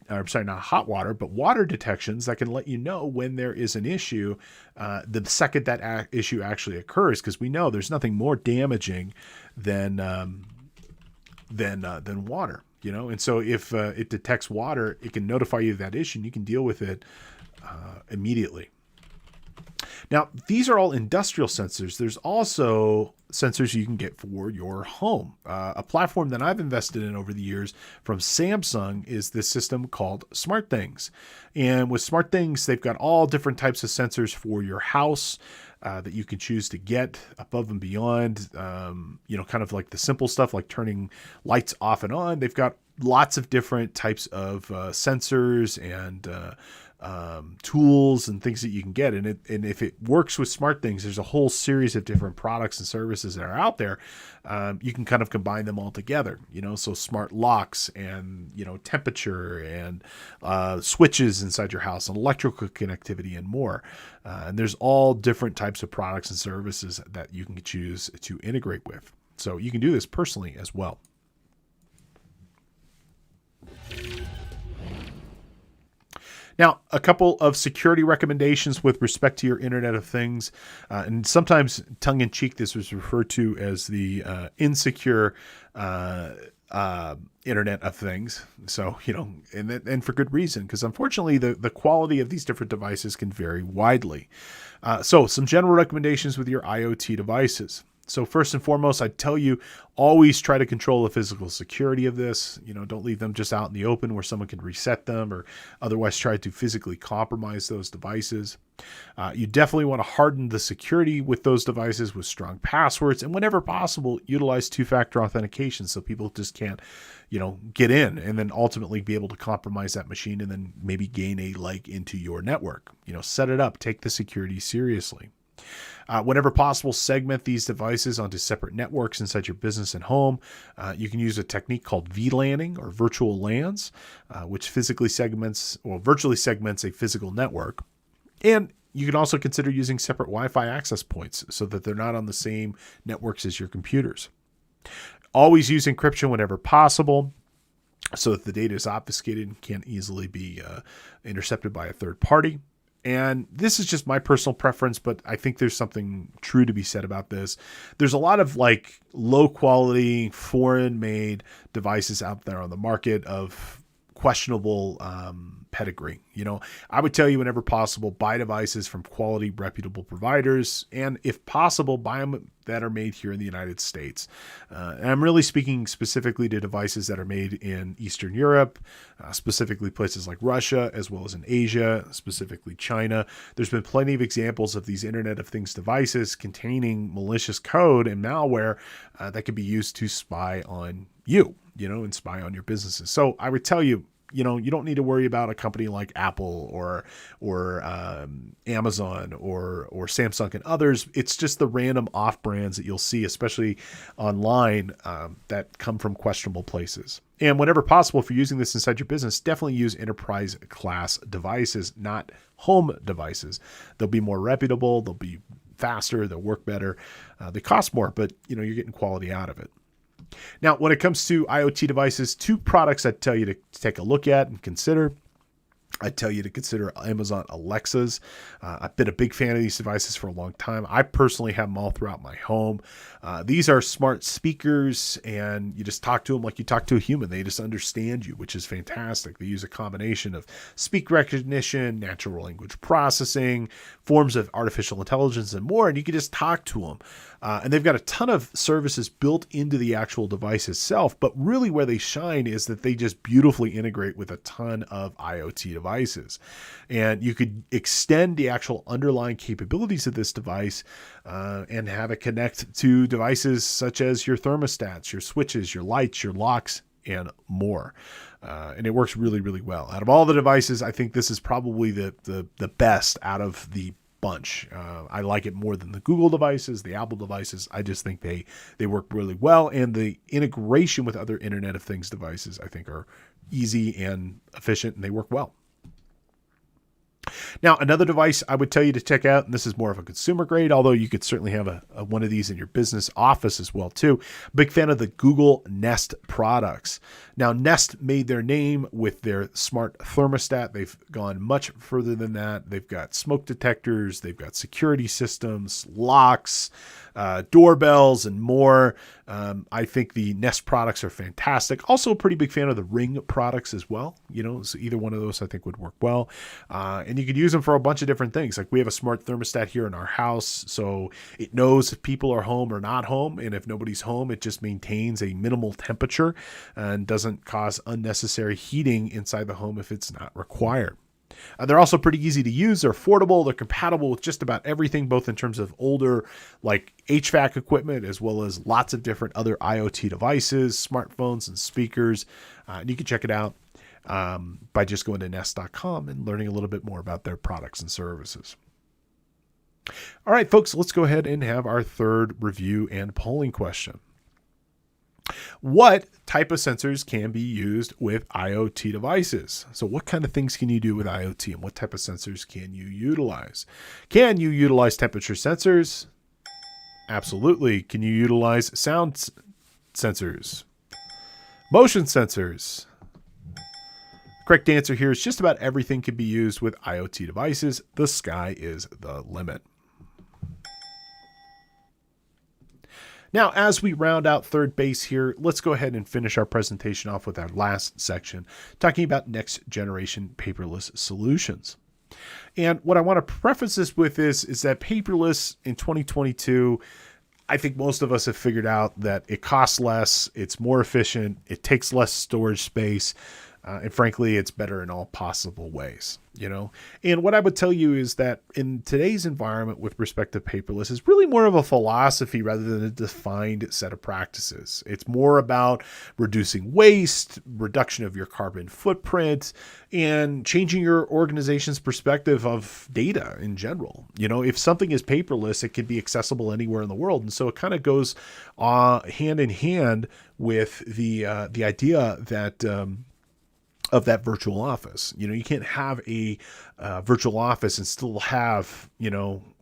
detections that can let you know when there is an issue the second that issue actually occurs, because we know there's nothing more damaging than water, And so if it detects water, it can notify you of that issue, and you can deal with it immediately. Now, these are all industrial sensors. There's also sensors you can get for your home. A platform that I've invested in over the years from Samsung is this system called SmartThings. And with SmartThings, they've got all different types of sensors for your house that you can choose to get above and beyond, kind of like the simple stuff like turning lights off and on. They've got lots of different types of sensors and tools and things that you can get. And if it works with SmartThings, there's a whole series of different products and services that are out there. You can kind of combine them all together, so smart locks and, temperature and switches inside your house and electrical connectivity and more. And there's all different types of products and services that you can choose to integrate with. So you can do this personally as well. Now, a couple of security recommendations with respect to your Internet of Things. And sometimes, tongue-in-cheek, this was referred to as the insecure Internet of Things. So, and for good reason, because unfortunately the quality of these different devices can vary widely. So some general recommendations with your IoT devices. So first and foremost, I'd tell you, always try to control the physical security of this. Don't leave them just out in the open where someone can reset them or otherwise try to physically compromise those devices. You definitely want to harden the security with those devices with strong passwords, and whenever possible, utilize two-factor authentication so people just can't, get in and then ultimately be able to compromise that machine and then maybe gain a leg into your network. Set it up, take the security seriously. Whenever possible, segment these devices onto separate networks inside your business and home. You can use a technique called VLANing or virtual LANs, which virtually segments a physical network. And you can also consider using separate Wi-Fi access points so that they're not on the same networks as your computers. Always use encryption whenever possible so that the data is obfuscated and can't easily be intercepted by a third party. And this is just my personal preference, but I think there's something true to be said about this. There's a lot of low quality, foreign made devices out there on the market of questionable pedigree. I would tell you whenever possible, buy devices from quality, reputable providers, and if possible, buy them that are made here in the United States. And I'm really speaking specifically to devices that are made in Eastern Europe, specifically places like Russia, as well as in Asia, specifically China. There's been plenty of examples of these Internet of Things devices containing malicious code and malware that can be used to spy on you, and spy on your businesses. So I would tell you, you don't need to worry about a company like Apple or Amazon or Samsung and others. It's just the random off brands that you'll see, especially online, that come from questionable places. And whenever possible, if you're using this inside your business, definitely use enterprise class devices, not home devices. They'll be more reputable. They'll be faster. They'll work better. They cost more, but you're getting quality out of it. Now, when it comes to IoT devices, two products I'd tell you to take a look at and consider. I'd tell you to consider Amazon Alexas. I've been a big fan of these devices for a long time. I personally have them all throughout my home. These are smart speakers, and you just talk to them like you talk to a human. They just understand you, which is fantastic. They use a combination of speak recognition, natural language processing, forms of artificial intelligence, and more, and you can just talk to them. And they've got a ton of services built into the actual device itself, but really where they shine is that they just beautifully integrate with a ton of IoT devices. And you could extend the actual underlying capabilities of this device and have it connect to devices such as your thermostats, your switches, your lights, your locks, and more. And it works really, really well. Out of all the devices, I think this is probably the best out of the bunch. I like it more than the Google devices, the Apple devices. I just think they work really well, and the integration with other Internet of Things devices I think are easy and efficient, and they work well. Now, another device I would tell you to check out, and this is more of a consumer grade, although you could certainly have one of these in your business office as well too. Big fan of the Google Nest products. Now, Nest made their name with their smart thermostat. They've gone much further than that. They've got smoke detectors, they've got security systems, locks, doorbells, and more. I think the Nest products are fantastic. Also a pretty big fan of the Ring products as well. So either one of those I think would work well. And you could use them for a bunch of different things. Like we have a smart thermostat here in our house, so it knows if people are home or not home. And if nobody's home, it just maintains a minimal temperature and doesn't cause unnecessary heating inside the home if it's not required. They're also pretty easy to use. They're affordable. They're compatible with just about everything, both in terms of older like HVAC equipment, as well as lots of different other IoT devices, smartphones, and speakers. And you can check it out by just going to nest.com and learning a little bit more about their products and services. All right, folks, let's go ahead and have our third review and polling question. What type of sensors can be used with IoT devices? So what kind of things can you do with IoT, and what type of sensors can you utilize? Can you utilize temperature sensors? Absolutely. Can you utilize sound sensors? Motion sensors? Correct answer here is just about everything can be used with IoT devices. The sky is the limit. Now, as we round out third base here, let's go ahead and finish our presentation off with our last section, talking about next generation paperless solutions. And what I want to preface this with is that paperless in 2022, I think most of us have figured out that it costs less, it's more efficient, it takes less storage space, and frankly, it's better in all possible ways, And what I would tell you is that in today's environment with respect to paperless is really more of a philosophy rather than a defined set of practices. It's more about reducing waste, reduction of your carbon footprint, and changing your organization's perspective of data in general. If something is paperless, it can be accessible anywhere in the world. And so it kind of goes hand in hand with the idea that of that virtual office. You can't have a virtual office and still have,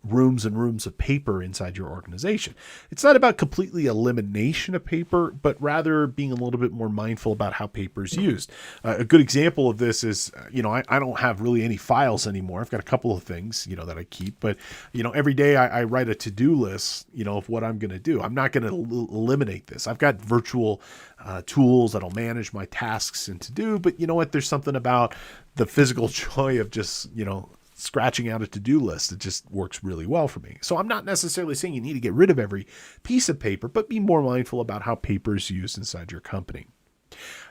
rooms and rooms of paper inside your organization. It's not about completely elimination of paper, but rather being a little bit more mindful about how paper is used. A good example of this is, I don't have really any files anymore. I've got a couple of things, that I keep, but, every day I write a to-do list, of what I'm going to do. I'm not going to eliminate this. I've got virtual tools that'll manage my tasks and to do, but you know what? There's something about the physical joy of just, scratching out a to-do list. It just works really well for me. So I'm not necessarily saying you need to get rid of every piece of paper, but be more mindful about how paper is used inside your company.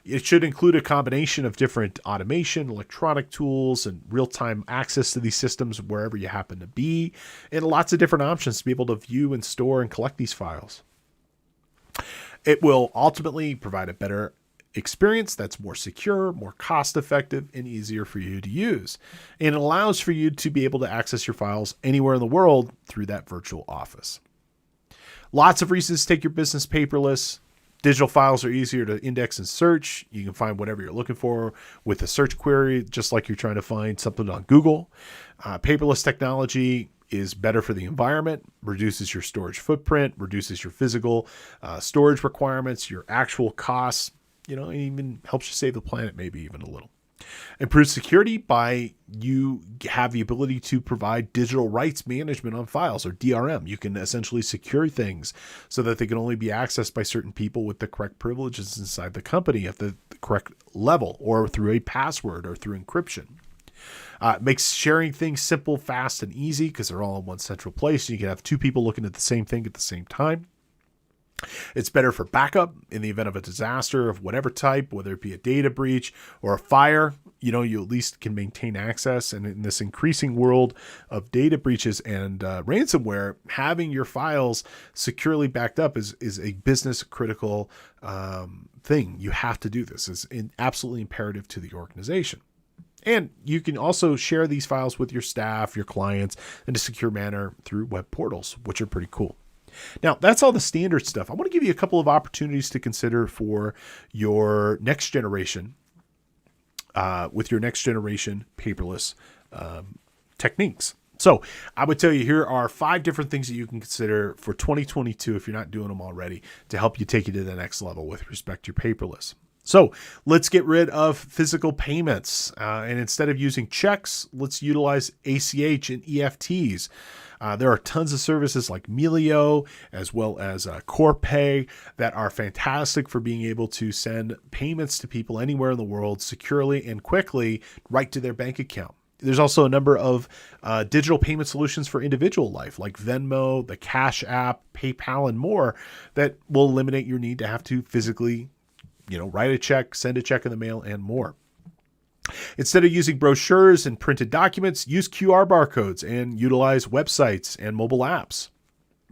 It should include a combination of different automation, electronic tools, and real-time access to these systems wherever you happen to be, and lots of different options to be able to view and store and collect these files. It will ultimately provide a better experience that's more secure, more cost-effective, and easier for you to use. And it allows for you to be able to access your files anywhere in the world through that virtual office. Lots of reasons to take your business paperless. Digital files are easier to index and search. You can find whatever you're looking for with a search query, just like you're trying to find something on Google. Paperless technology is better for the environment, reduces your storage footprint, reduces your physical storage requirements, your actual costs, and even helps you save the planet maybe even a little. Improves security by you have the ability to provide digital rights management on files, or DRM. You can essentially secure things so that they can only be accessed by certain people with the correct privileges inside the company at the correct level, or through a password or through encryption. Makes sharing things simple, fast, and easy because they're all in one central place. You can have two people looking at the same thing at the same time. It's better for backup in the event of a disaster of whatever type, whether it be a data breach or a fire. You at least can maintain access. And in this increasing world of data breaches and ransomware, having your files securely backed up is a business critical thing. You have to do this. It's absolutely imperative to the organization. And you can also share these files with your staff, your clients, in a secure manner through web portals, which are pretty cool. Now, that's all the standard stuff. I want to give you a couple of opportunities to consider for your next generation, with your next generation paperless techniques. So I would tell you here are 5 different things that you can consider for 2022 if you're not doing them already to help you take you to the next level with respect to your paperless. So let's get rid of physical payments. And instead of using checks, let's utilize ACH and EFTs. There are tons of services like Melio as well as Corpay that are fantastic for being able to send payments to people anywhere in the world securely and quickly right to their bank account. There's also a number of digital payment solutions for individual life like Venmo, the Cash App, PayPal, and more that will eliminate your need to have to physically write a check, send a check in the mail, and more. Instead of using brochures and printed documents, use QR barcodes and utilize websites and mobile apps.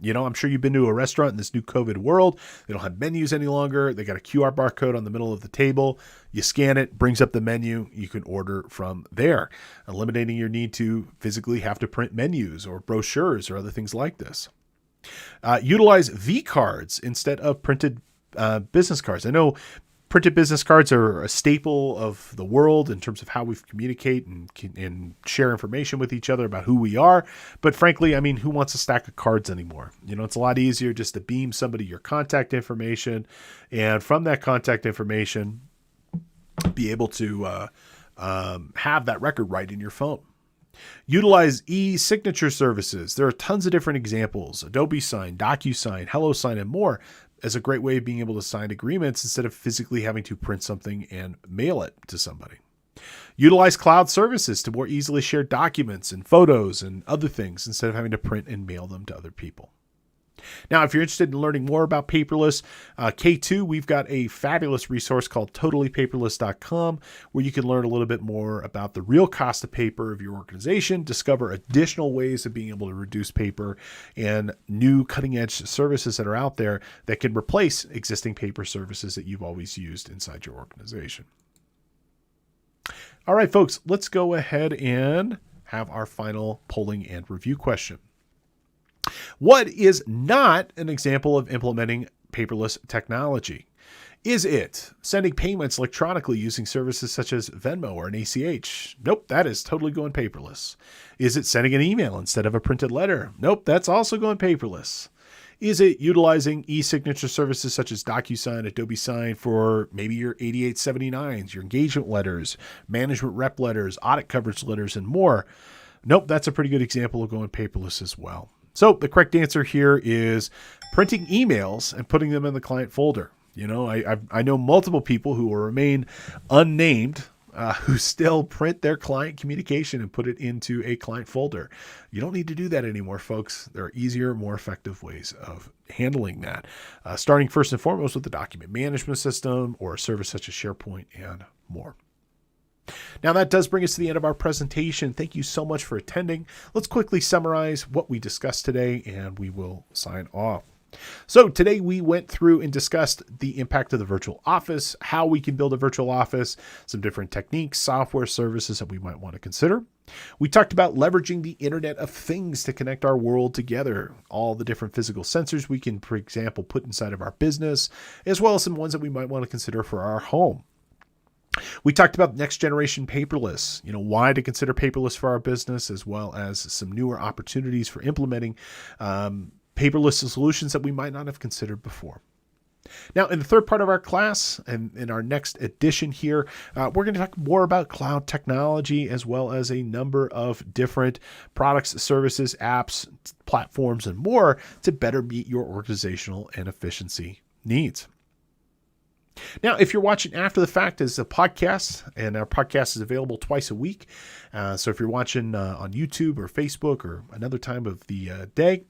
I'm sure you've been to a restaurant in this new COVID world. They don't have menus any longer. They got a QR barcode on the middle of the table. You scan it, brings up the menu. You can order from there, eliminating your need to physically have to print menus or brochures or other things like this. Utilize V-cards instead of printed business cards. I know printed business cards are a staple of the world in terms of how we communicate and share information with each other about who we are. But frankly, who wants a stack of cards anymore? It's a lot easier just to beam somebody your contact information, and from that contact information, be able to have that record right in your phone. Utilize e-signature services. There are tons of different examples. Adobe Sign, DocuSign, HelloSign, and more as a great way of being able to sign agreements instead of physically having to print something and mail it to somebody. Utilize cloud services to more easily share documents and photos and other things instead of having to print and mail them to other people. Now, if you're interested in learning more about paperless, K2, we've got a fabulous resource called totallypaperless.com where you can learn a little bit more about the real cost of paper of your organization, discover additional ways of being able to reduce paper, and new cutting-edge services that are out there that can replace existing paper services that you've always used inside your organization. All right, folks, let's go ahead and have our final polling and review question. What is not an example of implementing paperless technology? Is it sending payments electronically using services such as Venmo or an ACH? Nope, that is totally going paperless. Is it sending an email instead of a printed letter? Nope, that's also going paperless. Is it utilizing e-signature services such as DocuSign, Adobe Sign for maybe your 8879s, your engagement letters, management rep letters, audit coverage letters, and more? Nope, that's a pretty good example of going paperless as well. So the correct answer here is printing emails and putting them in the client folder. You know, I know multiple people who will remain unnamed who still print their client communication and put it into a client folder. You don't need to do that anymore, folks. There are easier, more effective ways of handling that, starting first and foremost with the document management system or a service such as SharePoint and more. Now that does bring us to the end of our presentation. Thank you so much for attending. Let's quickly summarize what we discussed today and we will sign off. So today we went through and discussed the impact of the virtual office, how we can build a virtual office, some different techniques, software services that we might want to consider. We talked about leveraging the Internet of Things to connect our world together, all the different physical sensors we can, for example, put inside of our business, as well as some ones that we might want to consider for our home. We talked about next generation paperless, why to consider paperless for our business, as well as some newer opportunities for implementing paperless solutions that we might not have considered before. Now, in the third part of our class and in our next edition here, we're going to talk more about cloud technology, as well as a number of different products, services, apps, platforms, and more to better meet your organizational and efficiency needs. Now, if you're watching after the fact as a podcast, and our podcast is available twice a week. So if you're watching on YouTube or Facebook or another time of the day,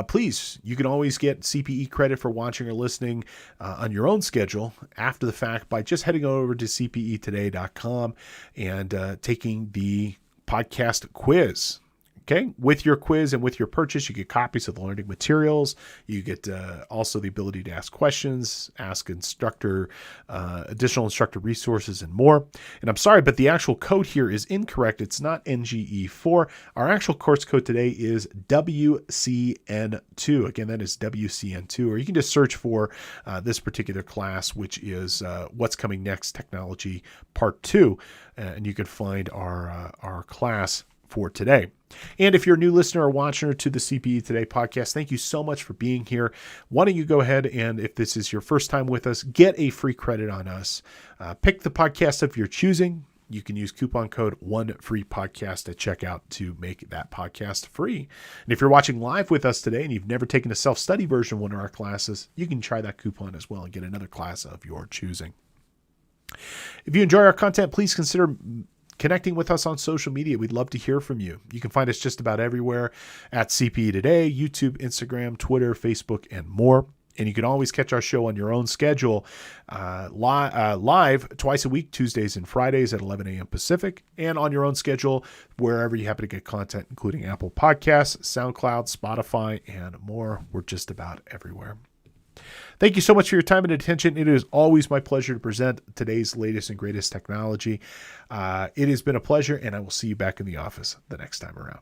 please, you can always get CPE credit for watching or listening on your own schedule after the fact by just heading over to cpetoday.com and taking the podcast quiz. Okay, with your quiz and with your purchase, you get copies of the learning materials. You get also the ability to ask questions, ask instructor, additional instructor resources, and more. And I'm sorry, but the actual code here is incorrect. It's not NGE4. Our actual course code today is WCN2. Again, that is WCN2. Or you can just search for this particular class, which is What's Coming Next Technology Part 2. And you can find our class for today. And if you're a new listener or watcher to the CPE Today podcast, thank you so much for being here. Why don't you go ahead and, if this is your first time with us, get a free credit on us. Pick the podcast of your choosing. You can use coupon code ONEFREEPODCAST at checkout to make that podcast free. And if you're watching live with us today and you've never taken a self-study version of one of our classes, you can try that coupon as well and get another class of your choosing. If you enjoy our content, please consider connecting with us on social media. We'd love to hear from you. You can find us just about everywhere at CPE Today, YouTube, Instagram, Twitter, Facebook, and more. And you can always catch our show on your own schedule live twice a week, Tuesdays and Fridays at 11 a.m. Pacific, and on your own schedule wherever you happen to get content, including Apple Podcasts, SoundCloud, Spotify, and more. We're just about everywhere. Thank you so much for your time and attention. It is always my pleasure to present today's latest and greatest technology. It has been a pleasure, and I will see you back in the office the next time around.